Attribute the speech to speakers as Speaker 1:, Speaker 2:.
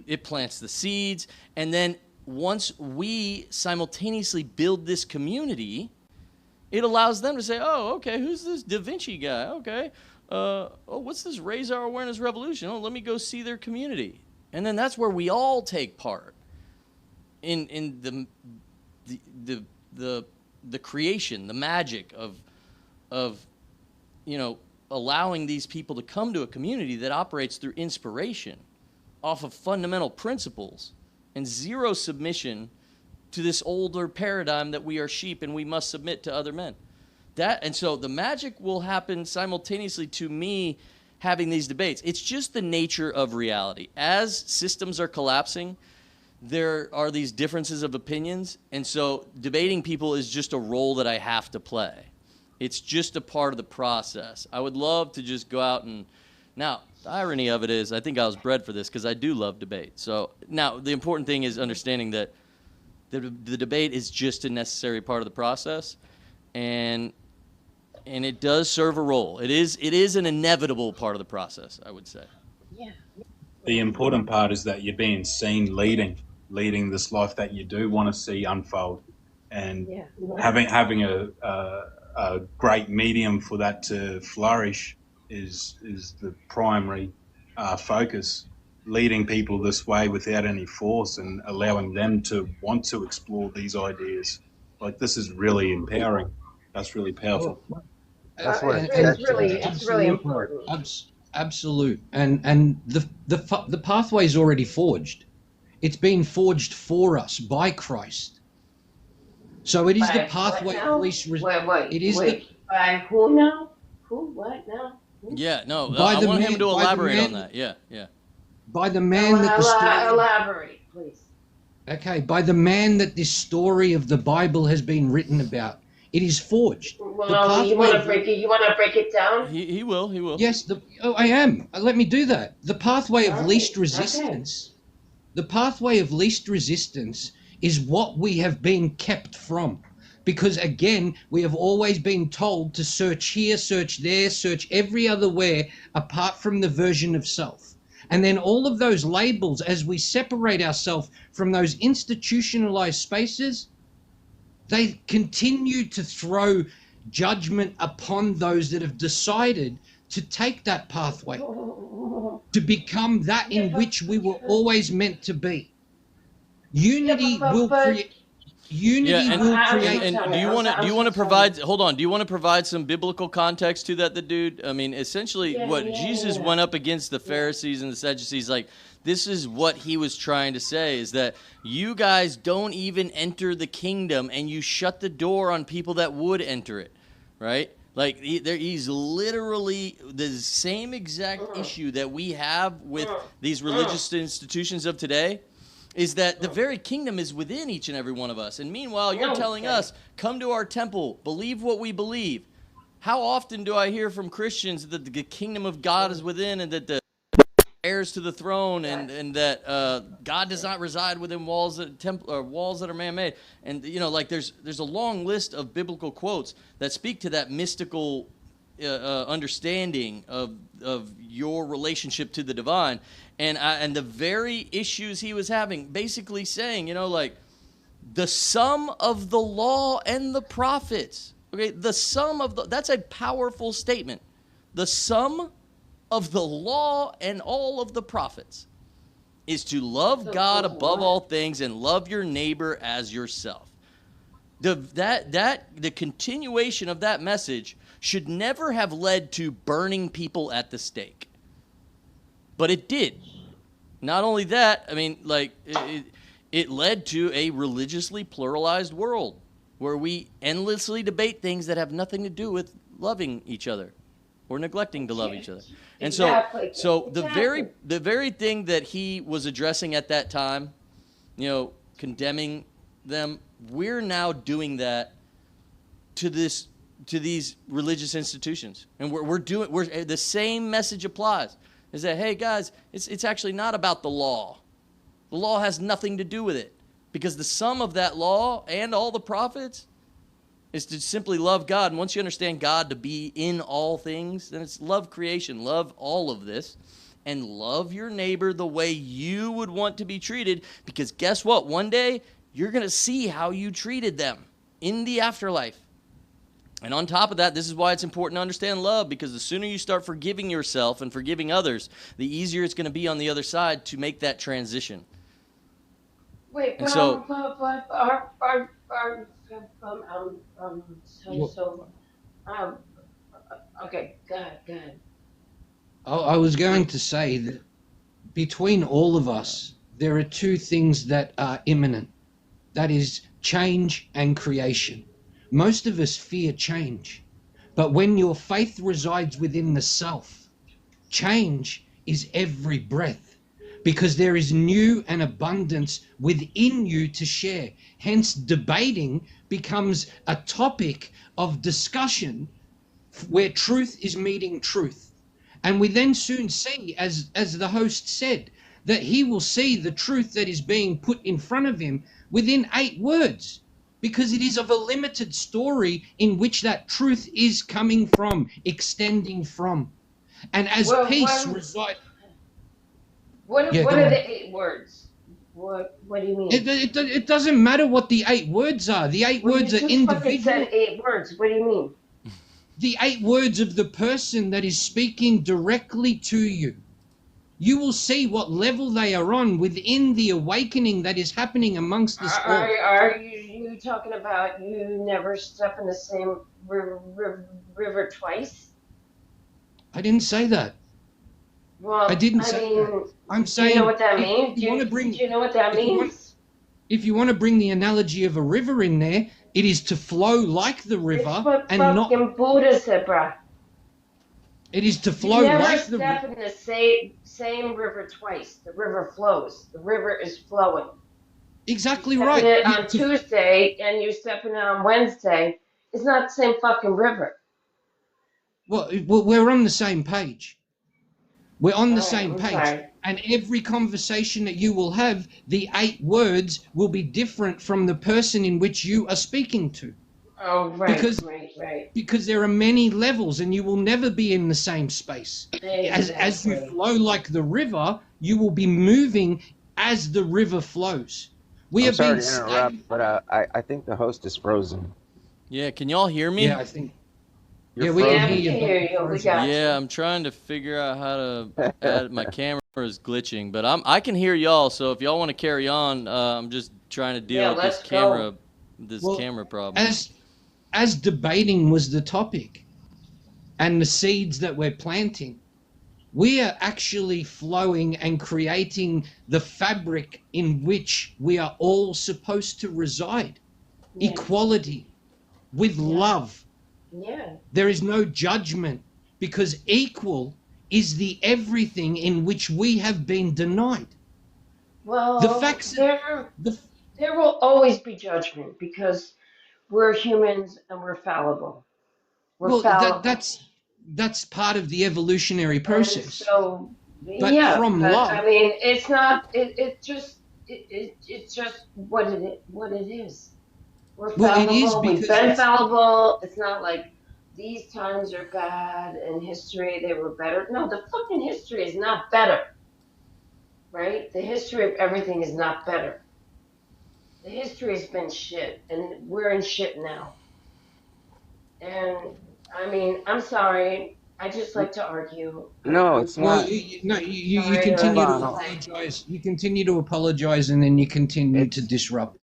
Speaker 1: it plants the seeds, and then once we simultaneously build this community, it allows them to say, oh, okay, who's this Da Vinci guy? Okay. What's this Raise Our Awareness Revolution? Oh, let me go see their community. And then that's where we all take part in the creation, the magic of allowing these people to come to a community that operates through inspiration off of fundamental principles and zero submission to this older paradigm that we are sheep and we must submit to other men. And so the magic will happen simultaneously to me having these debates. It's just the nature of reality. As systems are collapsing, there are these differences of opinions, and so debating people is just a role that I have to play. It's just a part of the process. I would love to just go out and... Now, the irony of it is, I think I was bred for this because I do love debate. So now the important thing is understanding that the debate is just a necessary part of the process, and it does serve a role. It is an inevitable part of the process, I would say.
Speaker 2: Yeah.
Speaker 3: The important part is that you're being seen leading this life that you do want to see unfold, and having a great medium for that to flourish is the primary focus. Leading people this way without any force and allowing them to want to explore these ideas. Like, this is really empowering. That's really powerful.
Speaker 4: That's what
Speaker 2: It's really important.
Speaker 5: Absolute. And the pathway is already forged. It's been forged for us by Christ. So it is the pathway of least resistance.
Speaker 2: Wait. By who now? Who? What now? Who?
Speaker 1: Yeah, no, I want him to elaborate on that. Yeah.
Speaker 5: By the man that the story...
Speaker 2: Elaborate, please.
Speaker 5: Okay, by the man that this story of the Bible has been written about. It is forged.
Speaker 2: Well, you want to break it? You want to break it down?
Speaker 1: He will.
Speaker 5: Yes, I am. Let me do that. The pathway of least resistance. The pathway of least resistance is what we have been kept from. Because again, we have always been told to search here, search there, search every other where apart from the version of self. And then all of those labels, as we separate ourselves from those institutionalized spaces, they continue to throw judgment upon those that have decided to take that pathway, to become that in which we were always meant to be. Unity will create... Unity will create.
Speaker 1: And do you want to provide? Hold on. Do you want to provide some biblical context to that? The dude. I mean, essentially, Jesus went up against the Pharisees and the Sadducees. Like, this is what he was trying to say: is that you guys don't even enter the kingdom, and you shut the door on people that would enter it, right? Like, he's literally the same exact issue that we have with these religious institutions of today. Is that the very kingdom is within each and every one of us. And meanwhile, you're telling us, come to our temple, believe what we believe. How often do I hear from Christians that the kingdom of God is within and that the heirs to the throne and that God does not reside within walls that are man-made? And, there's a long list of biblical quotes that speak to that mystical understanding of your relationship to the divine. And the very issues he was having, basically saying, the sum of the law and the prophets. Okay, that's a powerful statement. The sum of the law and all of the prophets is to love God above all things and love your neighbor as yourself. The continuation of that message should never have led to burning people at the stake. But it did. Not only that, I mean, it led to a religiously pluralized world where we endlessly debate things that have nothing to do with loving each other or neglecting to love each other. And so the very thing that he was addressing at that time, condemning them, we're now doing that to these religious institutions. And the same message applies. Is that, hey, guys, it's actually not about the law. The law has nothing to do with it. Because the sum of that law and all the prophets is to simply love God. And once you understand God to be in all things, then it's love creation, love all of this. and love your neighbor the way you would want to be treated, because guess what? One day you're going to see how you treated them in the afterlife. And on top of that, this is why it's important to understand love, because the sooner you start forgiving yourself and forgiving others, the easier it's going to be on the other side to make that transition.
Speaker 2: Wait,
Speaker 1: And so-
Speaker 2: okay, go ahead.
Speaker 5: I was going to say that between all of us, there are two things that are imminent. That is change and creation. Most of us fear change, but when your faith resides within the self, change is every breath, because there is new and abundance within you to share. Hence, debating becomes a topic of discussion where truth is meeting truth. And we then soon see, as the host said, that he will see the truth that is being put in front of him within 8 words, because it is of a limited story in which that truth is coming from, extending from. And as peace resides...
Speaker 2: What are the 8 words? What do you mean?
Speaker 5: It doesn't matter what the 8 words are. The 8 words are individual.
Speaker 2: You said 8 words. What do you mean?
Speaker 5: The 8 words of the person that is speaking directly to you. You will see what level they are on within the awakening that is happening amongst us all.
Speaker 2: Are you talking about you never step in the same river twice?
Speaker 5: I didn't say that.
Speaker 2: Well,
Speaker 5: I didn't say that. I'm saying...
Speaker 2: Do you know what that means?
Speaker 5: Do
Speaker 2: you know what that means?
Speaker 5: If you want to bring the analogy of a river in there, it is to flow like the river and not...
Speaker 2: fucking Buddha said, bruh.
Speaker 5: It is to flow like the river.
Speaker 2: You never step in the same river twice. The river flows. The river is flowing.
Speaker 5: Exactly
Speaker 2: you
Speaker 5: right.
Speaker 2: It on Tuesday and you step in it on Wednesday. It's not the same fucking river.
Speaker 5: Well, we're on the same page. We're on the same page.
Speaker 2: Sorry.
Speaker 5: And every conversation that you will have, the 8 words will be different from the person in which you are speaking to.
Speaker 2: Oh, right,
Speaker 5: right. Because there are many levels and you will never be in the same space.
Speaker 2: Exactly.
Speaker 5: As you flow like the river, you will be moving as the river flows.
Speaker 4: I'm sorry to interrupt, but I think the host is frozen.
Speaker 1: Yeah, can y'all hear me?
Speaker 5: Yeah, I think...
Speaker 4: You're
Speaker 5: we
Speaker 4: frozen.
Speaker 5: can hear you.
Speaker 2: We got you.
Speaker 1: Yeah, I'm trying to figure out how to add my camera is glitching, but I can hear y'all. So if y'all want to carry on, I'm just trying to deal with this camera problem.
Speaker 5: As debating was the topic, and the seeds that we're planting, we are actually flowing and creating the fabric in which we are all supposed to reside.
Speaker 2: Yeah.
Speaker 5: Equality, with love.
Speaker 2: Yeah.
Speaker 5: There is no judgment, because equal is the everything in which we have been denied.
Speaker 2: Well,
Speaker 5: The facts...
Speaker 2: there will always be judgment, because we're humans and we're fallible. We're fallible.
Speaker 5: That's part of the evolutionary process.
Speaker 2: And so,
Speaker 5: But from love,
Speaker 2: I mean, it's not. It's just what it is. We're fallible.
Speaker 5: It is
Speaker 2: We've been fallible. It's not like these times are bad in history. They were better. No, the fucking history is not better. Right? The history of everything is not better. The history has been shit, and we're in shit now. And I mean, I'm sorry. I just like to argue.
Speaker 4: No, it's not.
Speaker 5: You continue to apologize. You continue to apologize, and then you continue to disrupt.